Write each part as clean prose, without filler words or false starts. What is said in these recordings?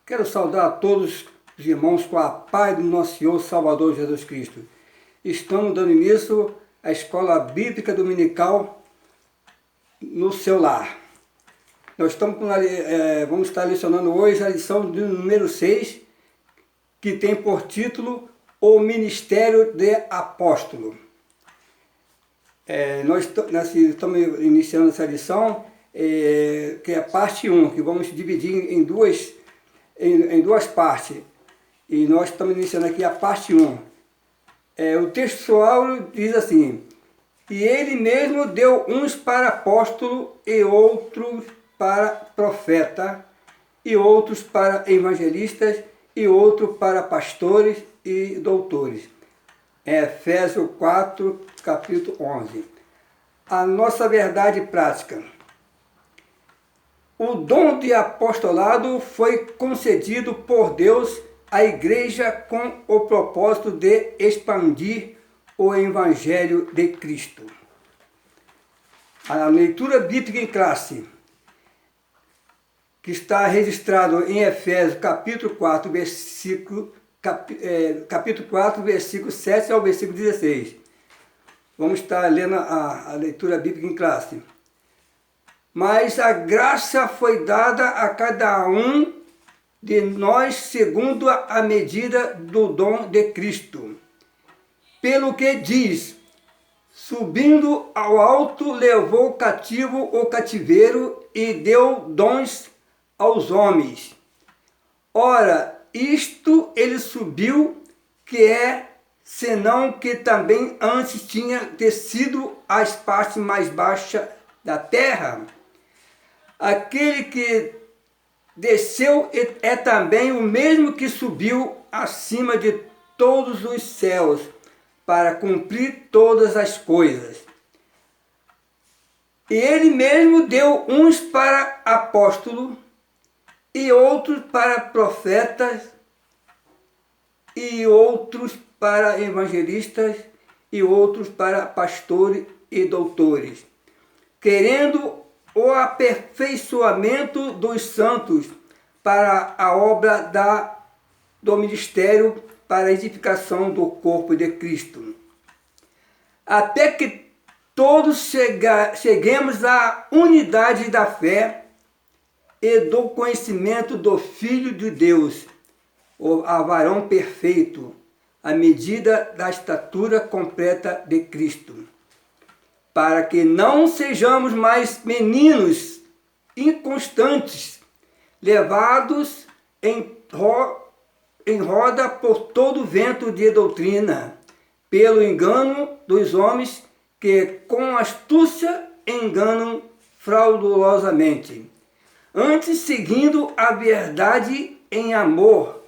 Quero saudar a todos os irmãos com a paz do nosso Senhor Salvador Jesus Cristo. Estamos dando início à Escola Bíblica Dominical no seu lar. Nós vamos estar lecionando hoje a lição de número 6, que tem por título O Ministério de Apóstolo. Nós estamos iniciando essa lição, que é a parte 1, que vamos dividir em duas partes. E nós estamos iniciando aqui a parte 1. O textual diz assim: e ele mesmo deu uns para apóstolo, e outros para profeta, e outros para evangelistas, e outros para pastores e doutores. Efésios 4, capítulo 11. A nossa verdade prática. O dom de apostolado foi concedido por Deus à igreja com o propósito de expandir o Evangelho de Cristo. A leitura bíblica em classe, que está registrado em Efésios capítulo 4, capítulo 4, versículo 7 ao versículo 16. Vamos estar lendo a leitura bíblica em classe. Mas a graça foi dada a cada um de nós segundo a medida do dom de Cristo. Pelo que diz, subindo ao alto, levou cativo o cativeiro e deu dons aos homens. Ora, isto ele subiu, que é, senão que também antes tinha descido às partes mais baixas da terra. Aquele que desceu é também o mesmo que subiu acima de todos os céus, para cumprir todas as coisas. E ele mesmo deu uns para apóstolo, e outros para profetas, e outros para evangelistas, e outros para pastores e doutores, querendo o aperfeiçoamento dos santos para a obra do ministério, para a edificação do corpo de Cristo, até que todos cheguemos à unidade da fé e do conhecimento do Filho de Deus, a varão perfeito, à medida da estatura completa de Cristo, para que não sejamos mais meninos inconstantes, levados em roda por todo vento de doutrina, pelo engano dos homens que com astúcia enganam fraudulosamente. Antes, seguindo a verdade em amor,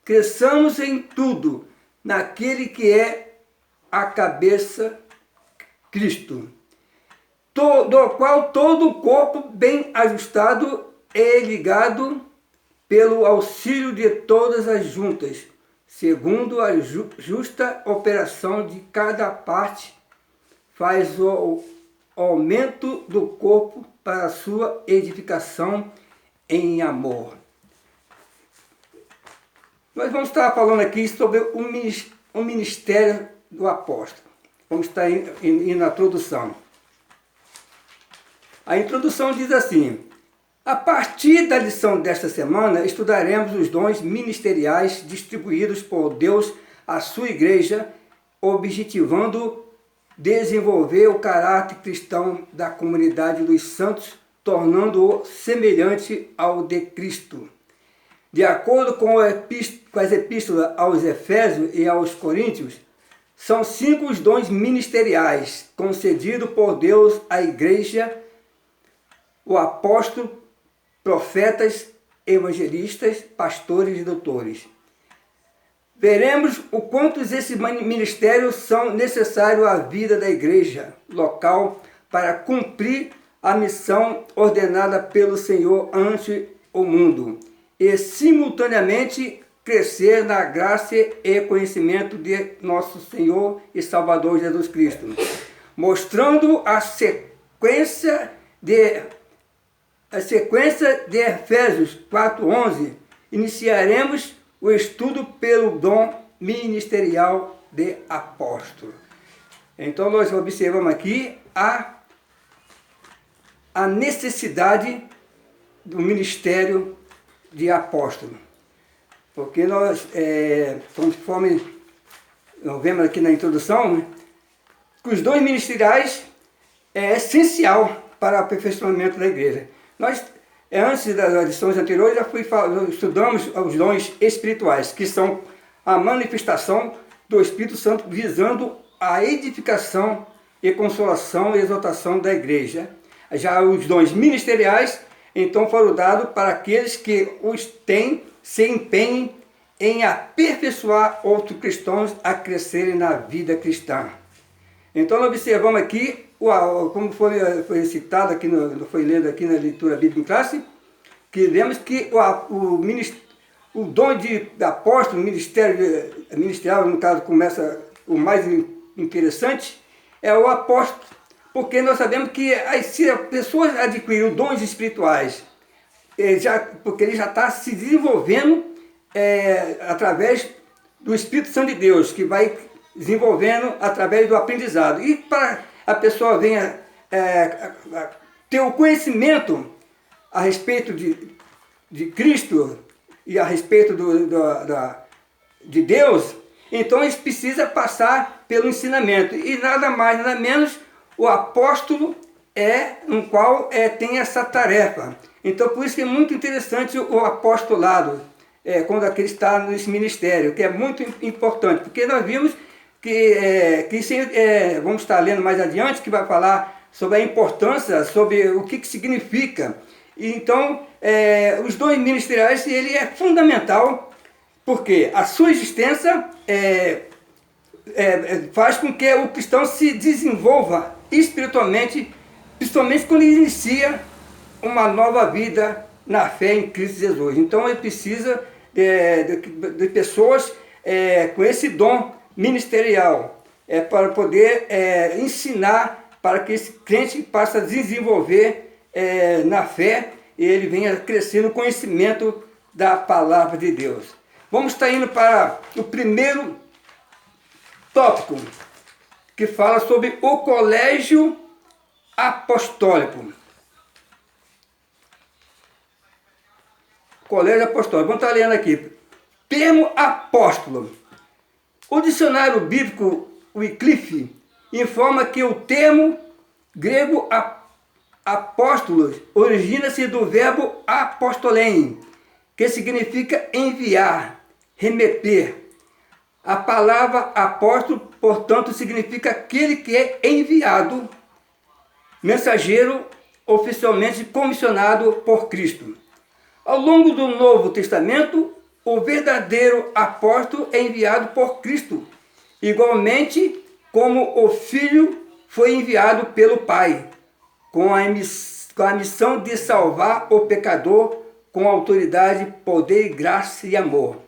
cresçamos em tudo naquele que é a cabeça, Cristo, do qual todo o corpo bem ajustado e ligado pelo auxílio de todas as juntas, segundo a justa operação de cada parte, faz o aumento do corpo para a sua edificação em amor. Nós vamos estar falando aqui sobre o ministério do apóstolo. Vamos estar indo na introdução. A introdução diz assim: a partir da lição desta semana, estudaremos os dons ministeriais distribuídos por Deus à sua igreja, objetivando desenvolver o caráter cristão da comunidade dos santos, tornando-o semelhante ao de Cristo. De acordo com as epístolas aos Efésios e aos Coríntios, são 5 os dons ministeriais concedidos por Deus à igreja: o apóstolo, profetas, evangelistas, pastores e doutores. Veremos o quanto esses ministérios são necessários à vida da igreja local para cumprir a missão ordenada pelo Senhor ante o mundo e, simultaneamente, crescer na graça e conhecimento de nosso Senhor e Salvador Jesus Cristo, mostrando a sequência de Efésios 4:11 iniciaremos o estudo pelo dom ministerial de apóstolo. Então nós observamos aqui a necessidade do ministério de apóstolo. Porque nós, conforme nós vemos aqui na introdução, né, que os dons ministeriais é essencial para o aperfeiçoamento da igreja. Nós, antes das lições anteriores, estudamos os dons espirituais, que são a manifestação do Espírito Santo visando a edificação e consolação e exaltação da igreja. Já os dons ministeriais, então, foram dados para aqueles que os têm, se empenhem em aperfeiçoar outros cristãos a crescerem na vida cristã. Então, nós observamos aqui, como foi citado aqui, foi lido aqui na leitura bíblica em classe, que vemos que o dom de apóstolo, ministerial, no caso, começa o mais interessante, é o apóstolo. Porque nós sabemos que se as pessoas adquirem dons espirituais, porque ele já está se desenvolvendo através do Espírito Santo de Deus, que vai desenvolvendo através do aprendizado. E para a pessoa venha ter o conhecimento a respeito de Cristo e a respeito de Deus, então eles precisam passar pelo ensinamento. E nada mais, nada menos, o apóstolo no qual tem essa tarefa. Então, por isso que é muito interessante o apostolado, quando aquele está nesse ministério, que é muito importante, porque nós vimos que vamos estar lendo mais adiante, que vai falar sobre a importância, sobre o que significa. E, então, os dons ministeriais, ele é fundamental, porque a sua existência faz com que o cristão se desenvolva espiritualmente, principalmente quando ele inicia uma nova vida na fé em Cristo Jesus. Então ele precisa de pessoas com esse dom ministerial, para poder ensinar, para que esse crente possa desenvolver na fé e ele venha crescer no conhecimento da palavra de Deus. Vamos estar indo para o primeiro tópico, que fala sobre o colégio apostólico. Colégio apostólico. Vamos estar lendo aqui. Termo apóstolo. O dicionário bíblico Wycliffe informa que o termo grego apóstolos origina-se do verbo apostolein, que significa enviar, remeter. A palavra apóstolo, portanto, significa aquele que é enviado, mensageiro oficialmente comissionado por Cristo. Ao longo do Novo Testamento, o verdadeiro apóstolo é enviado por Cristo, igualmente como o Filho foi enviado pelo Pai, com a missão de salvar o pecador com autoridade, poder, graça e amor.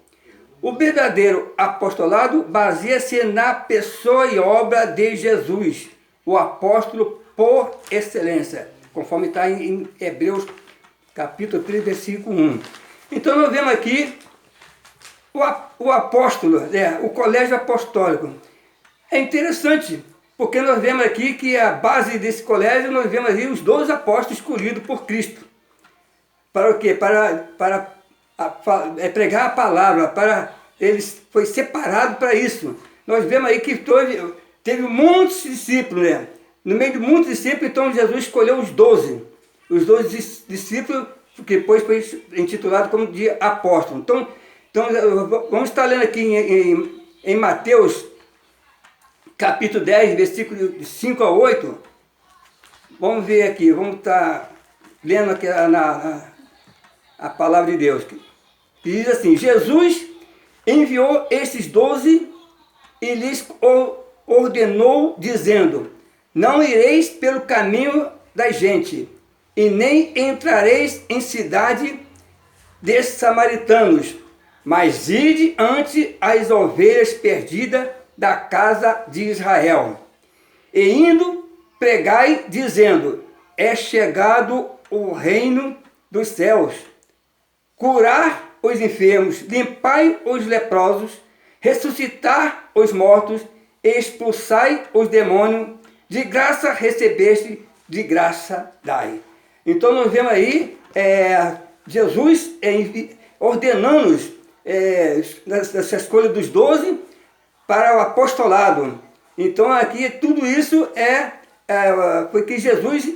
O verdadeiro apostolado baseia-se na pessoa e obra de Jesus, o apóstolo por excelência, conforme está em Hebreus capítulo 3, versículo 1. Então nós vemos aqui o apóstolo, o colégio apostólico. É interessante, porque nós vemos aqui que a base desse colégio, nós vemos ali os 12 apóstolos escolhidos por Cristo. Para o quê? Para pregar a palavra, eles foi separado para isso. Nós vemos aí que teve muitos discípulos, né? No meio de muitos discípulos, então Jesus escolheu os 12 discípulos, que depois foi intitulado como de apóstolo. Então vamos estar lendo aqui em Mateus, capítulo 10, versículo 5 a 8. Vamos ver aqui, vamos estar lendo aqui a palavra de Deus, que diz assim: Jesus enviou esses 12 e lhes ordenou, dizendo: não ireis pelo caminho da gente, e nem entrareis em cidade desses samaritanos, mas ide ante as ovelhas perdidas da casa de Israel. E indo, pregai, dizendo: é chegado o reino dos céus. Curar os enfermos, limpai os leprosos, ressuscitar os mortos, expulsai os demônios, de graça recebeste, de graça dai. Então nós vemos aí Jesus ordenando-nos essa escolha dos 12 para o apostolado. Então aqui tudo isso foi que Jesus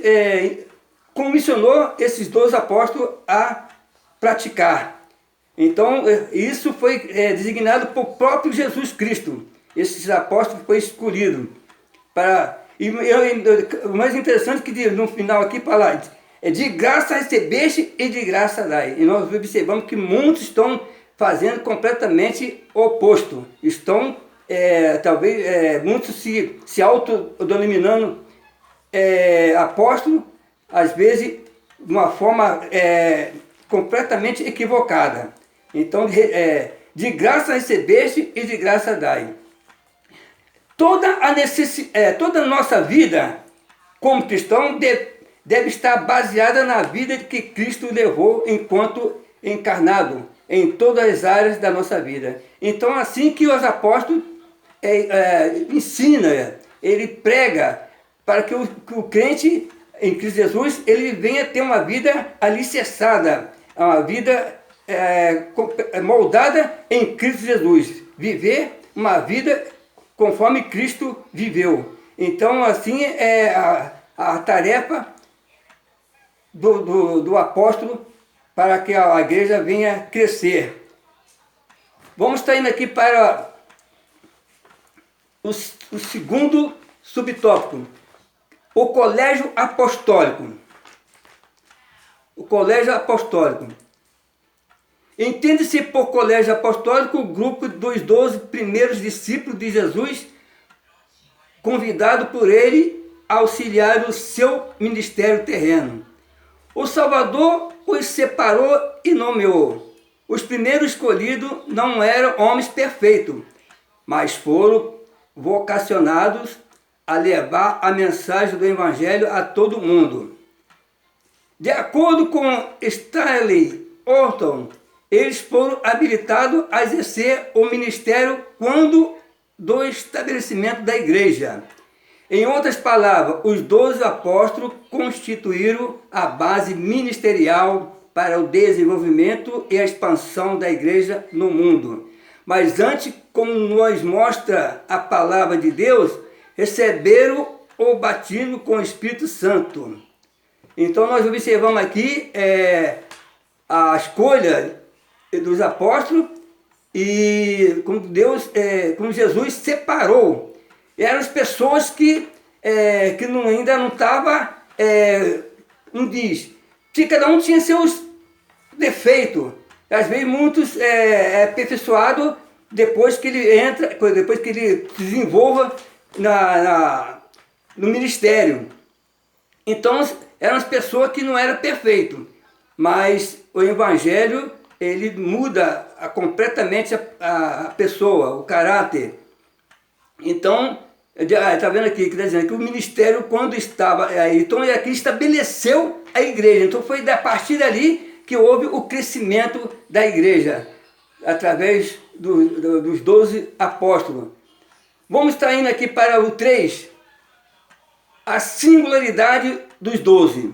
comissionou esses 12 apóstolos a praticar. Então isso foi designado por próprio Jesus Cristo. Esses apóstolos foi escolhido para... o mais interessante é que no final aqui fala, de graça recebeste e de graça dai. E nós observamos que muitos estão fazendo completamente o oposto. Estão, muitos se autodenominando apóstolo, às vezes de uma forma completamente equivocada. Então, de graça recebeste e de graça dai. Toda a nossa vida como cristão deve estar baseada na vida que Cristo levou enquanto encarnado em todas as áreas da nossa vida. Então, assim que os apóstolos ensina, ele prega para que o crente em Cristo Jesus ele venha ter uma vida alicerçada, uma vida moldada em Cristo Jesus, viver uma vida conforme Cristo viveu. Então, assim é a tarefa do apóstolo para que a igreja venha crescer. Vamos estar indo aqui para o segundo subtópico, o colégio apostólico. O colégio apostólico. Entende-se por colégio apostólico o grupo dos 12 primeiros discípulos de Jesus, convidado por ele a auxiliar o seu ministério terreno. O Salvador os separou e nomeou. Os primeiros escolhidos não eram homens perfeitos, mas foram vocacionados a levar a mensagem do Evangelho a todo mundo. De acordo com Stanley Orton, eles foram habilitados a exercer o ministério quando do estabelecimento da igreja. Em outras palavras, os 12 apóstolos constituíram a base ministerial para o desenvolvimento e a expansão da igreja no mundo. Mas antes, como nos mostra a palavra de Deus, receberam o batismo com o Espírito Santo. Então nós observamos aqui a escolha dos apóstolos e como Jesus separou. Eram as pessoas que ainda não estavam, não diz, que cada um tinha seus defeitos. Às vezes muitos aperfeiçoados depois que ele entra, depois que ele se desenvolva no ministério. Então eram as pessoas que não eram perfeitas, mas o Evangelho ele muda completamente a pessoa, o caráter. Então, está vendo aqui que está dizendo que o ministério, quando estava aí, então ele aqui estabeleceu a igreja. Então foi a partir dali que houve o crescimento da igreja, através dos 12 apóstolos. Vamos estar indo aqui para o 3, a singularidade dos 12.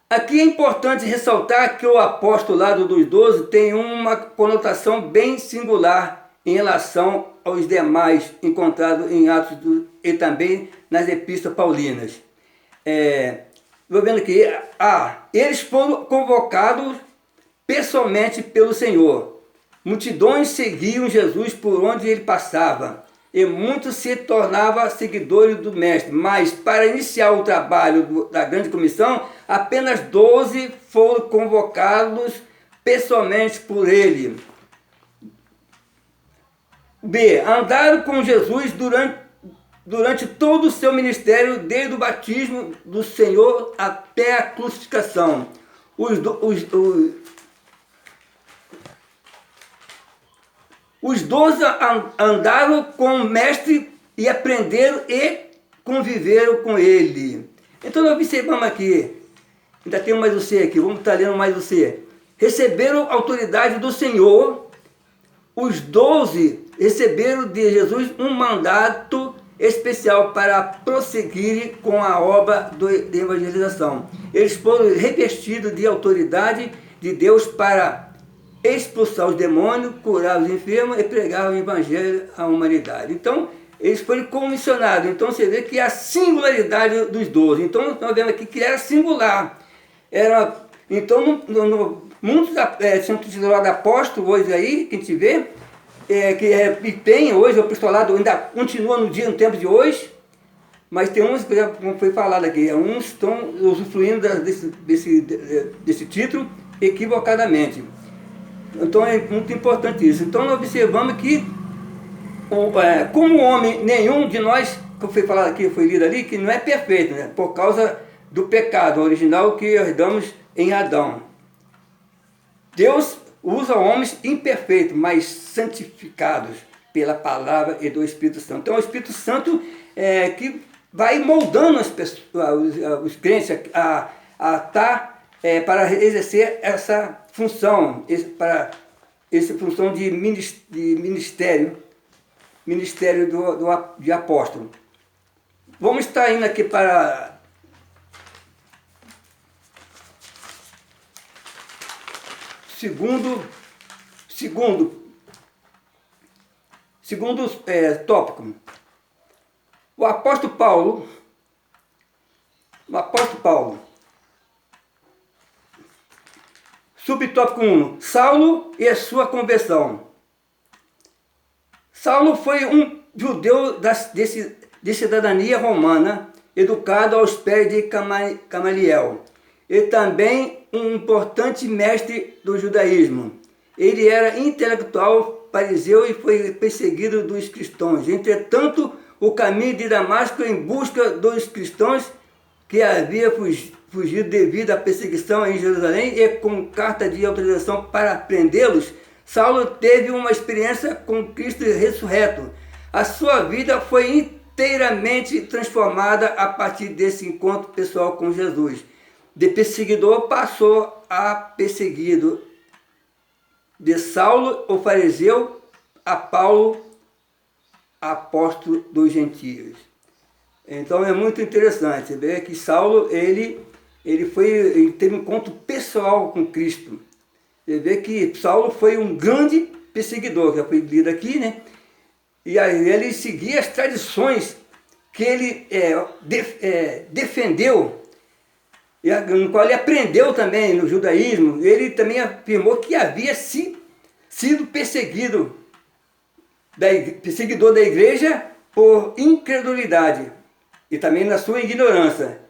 Aqui é importante ressaltar que o apostolado dos 12 tem uma conotação bem singular em relação aos demais encontrados em Atos e também nas epístolas paulinas. Vou vendo aqui, eles foram convocados pessoalmente pelo Senhor. Multidões seguiam Jesus por onde ele passava, e muitos se tornavam seguidores do Mestre. Mas para iniciar o trabalho da grande comissão, apenas 12 foram convocados pessoalmente por ele. B. Andaram com Jesus durante todo o seu ministério, desde o batismo do Senhor até a crucificação. Os 12 andaram com o Mestre e aprenderam e conviveram com ele. Então nós observamos aqui, ainda tem mais você aqui, vamos estar lendo mais você. receberam autoridade do Senhor. Os 12 receberam de Jesus um mandato especial para prosseguir com a obra de evangelização. Eles foram revestidos de autoridade de Deus para expulsar os demônios, curar os enfermos e pregar o evangelho à humanidade. Então, eles foram comissionados. Então, você vê que a singularidade dos 12. Então, nós vemos aqui que era singular. Então, muitos são titulados de apóstolos hoje aí, que a gente vê, e tem hoje, o apostolado ainda continua no tempo de hoje, mas tem uns, como foi falado aqui, uns estão usufruindo desse título equivocadamente. Então é muito importante isso. Então nós observamos que, como homem, nenhum de nós, que foi falado aqui, foi lido ali, que não é perfeito, né? Por causa do pecado original que herdamos em Adão. Deus usa homens imperfeitos, mas santificados pela palavra e do Espírito Santo. Então, o Espírito Santo que vai moldando as pessoas, os crentes para exercer essa função, para essa função de ministério de apóstolo. Vamos estar indo aqui para segundo tópico. O apóstolo Paulo, subtópico 1, Saulo e a sua conversão. Saulo foi um judeu de cidadania romana, educado aos pés de Gamaliel, e também um importante mestre do judaísmo. Ele era intelectual fariseu e foi perseguido dos cristãos. Entretanto, o caminho de Damasco em busca dos cristãos que havia fugido devido à perseguição em Jerusalém e com carta de autorização para prendê-los, Saulo teve uma experiência com Cristo ressurreto. A sua vida foi inteiramente transformada a partir desse encontro pessoal com Jesus. De perseguidor passou a perseguido. De Saulo, o fariseu, a Paulo, apóstolo dos gentios. Então é muito interessante ver que Saulo, ele teve um encontro pessoal com Cristo. Você vê que Saulo foi um grande perseguidor, que foi lido aqui, né? E aí ele seguia as tradições que ele defendeu, no qual ele aprendeu também no judaísmo. Ele também afirmou que havia sido perseguidor da igreja por incredulidade e também na sua ignorância.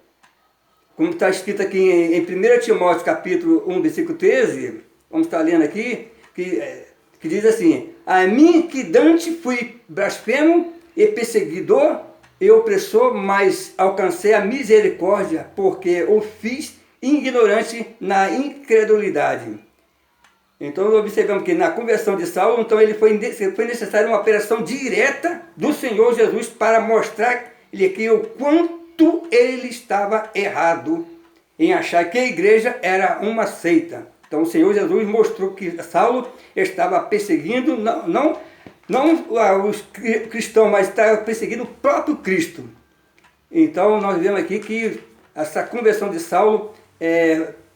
Como está escrito aqui em 1 Timóteo capítulo 1, versículo 13, vamos estar lendo aqui, que diz assim: a mim que dante fui blasfemo e perseguidor e opressor, mas alcancei a misericórdia, porque o fiz ignorante na incredulidade. Então observamos que na conversão de Saulo, então foi necessária uma operação direta do Senhor Jesus para mostrar-lhe que o quanto ele estava errado em achar que a igreja era uma seita. Então o Senhor Jesus mostrou que Saulo estava perseguindo não os cristãos, mas estava perseguindo o próprio Cristo. Então nós vemos aqui que essa conversão de Saulo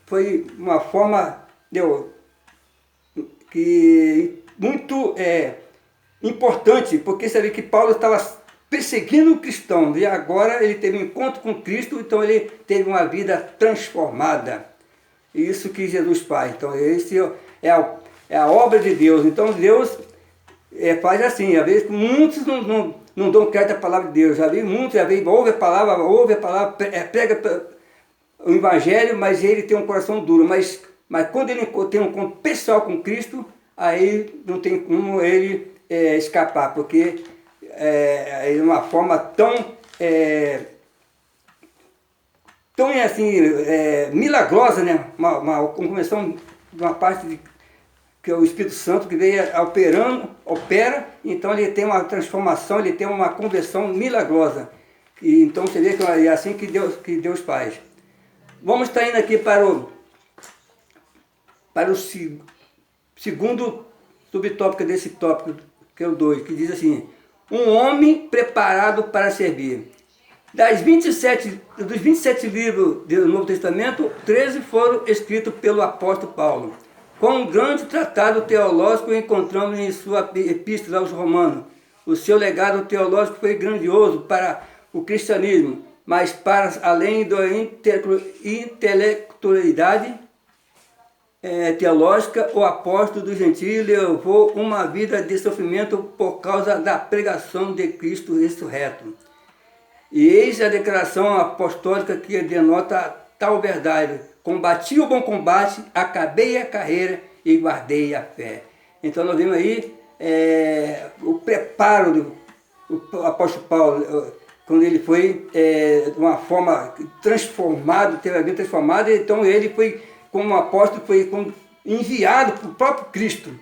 foi uma forma muito importante, porque você vê que Paulo estava perseguindo o cristão e agora ele teve um encontro com Cristo, então ele teve uma vida transformada. Isso que Jesus faz. Então esse é a obra de Deus. Então Deus faz assim. Às vezes muitos não dão crédito à palavra de Deus. Às vezes ouve a palavra, prega o evangelho, mas ele tem um coração duro. Mas quando ele tem um encontro pessoal com Cristo, aí não tem como ele escapar, porque é uma forma tão milagrosa, né? Uma convenção de uma parte que é o Espírito Santo que veio opera, então ele tem uma transformação, ele tem uma conversão milagrosa. E então você vê que é assim que Deus faz. Vamos estar indo aqui para para o segundo subtópico desse tópico, que é o 2, que diz assim: um homem preparado para servir. Dos 27 livros do Novo Testamento, 13 foram escritos pelo apóstolo Paulo. Com um grande tratado teológico encontramos em sua epístola aos Romanos. O seu legado teológico foi grandioso para o cristianismo, mas para além da intelectualidade teológica, o apóstolo dos gentios levou uma vida de sofrimento por causa da pregação de Cristo ressurreto. E eis a declaração apostólica que denota tal verdade: combati o bom combate, acabei a carreira e guardei a fé. Então nós vemos aí o preparo do apóstolo Paulo, quando ele foi de uma forma transformado, teve a vida transformada. Então ele foi, como apóstolo, foi enviado para o próprio Cristo.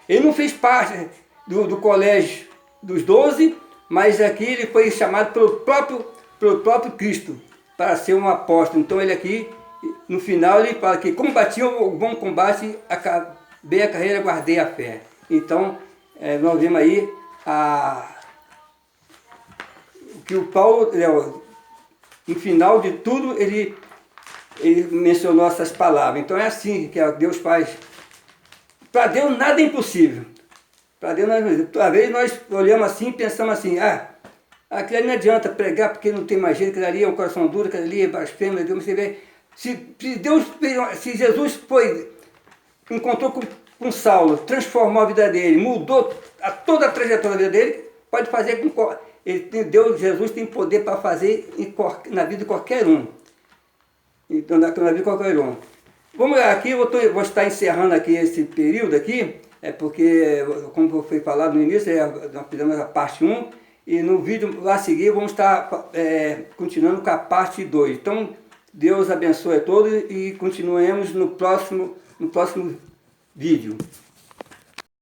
Ele não fez parte do colégio dos 12, mas aqui ele foi chamado pelo próprio Cristo para ser um apóstolo. Então ele aqui, no final, ele fala que combati o bom combate, acabei a carreira, guardei a fé. Então nós vemos aí que o Paulo, no final de tudo, ele mencionou essas palavras. Então é assim que Deus faz. Para Deus nada é impossível. Para Deus nada é impossível. Às vezes nós olhamos assim e pensamos assim: aquilo ali não adianta pregar porque não tem mais jeito, aquilo ali é um coração duro, aquilo ali é blasfêmia. Você vê, se Jesus encontrou com Saulo, transformou a vida dele, mudou toda a trajetória da vida dele, pode fazer com Jesus tem poder para fazer na vida de qualquer um. Então, na vida de qualquer um. Vamos aqui, eu vou estar encerrando aqui esse período aqui, porque, como foi falado no início, nós fizemos a parte 1, e no vídeo a seguir vamos estar continuando com a parte 2. Então, Deus abençoe a todos e continuemos no próximo vídeo.